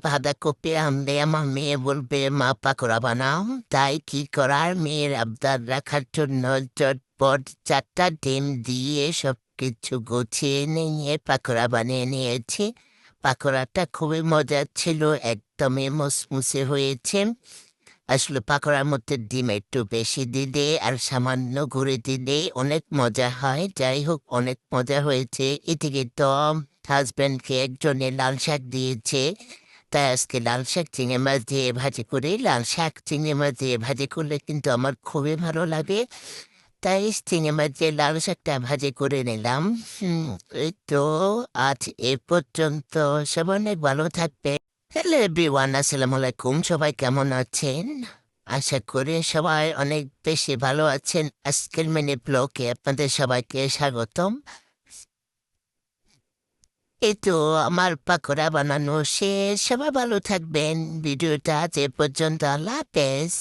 বাঁধাকপি আনলে আমার মেয়ে বলবে মা পাকোড়া বানাও। তাই কি করার, মেয়ের আবদার রাখার জন্য চটপট 4টা ডিম দিয়ে সব কিছু গুছিয়ে নিয়ে পাকোড়া বানিয়ে নিয়েছি। পাকোড়াটা খুবই মজার ছিল, একদমই মুসমুসে হয়েছে। আসলে পাকোড়ার মধ্যে ডিম একটু বেশি দিলে আর সামান্য গুঁড়ে দিলে অনেক মজা হয়। যাই হোক, অনেক মজা হয়েছে। এদিকে তো হাজব্যান্ডকে একজনে লাল শাক দিয়েছে, তাই আজকে লাল শাক চিংড়ি মাছ দিয়ে ভাজি করি। লাল শাক চিংড়ি মাছ দিয়ে ভাজি করলে কিন্তু আমার খুবই ভালো লাগে, তাই চিংড়ি মাছ দিয়ে লাল শাকটা ভাজি করে নিলাম। এই তো আজ এ পর্যন্ত। সবাই অনেক ভালো থাকবে। হ্যালো এভরিওয়ান, আসসালামু আলাইকুম। সবাই কেমন আছেন? আশা করি সবাই অনেক বেশি ভালো আছেন। আজকের মিনি ব্লগে আপনাদের সবাইকে স্বাগতম। এই তো আমার পাকোড়া বানানো শেষ। সবাই ভালো থাকবেন। ভিডিওটা আজ এ পর্যন্ত। আল্লাহ হাফেজ।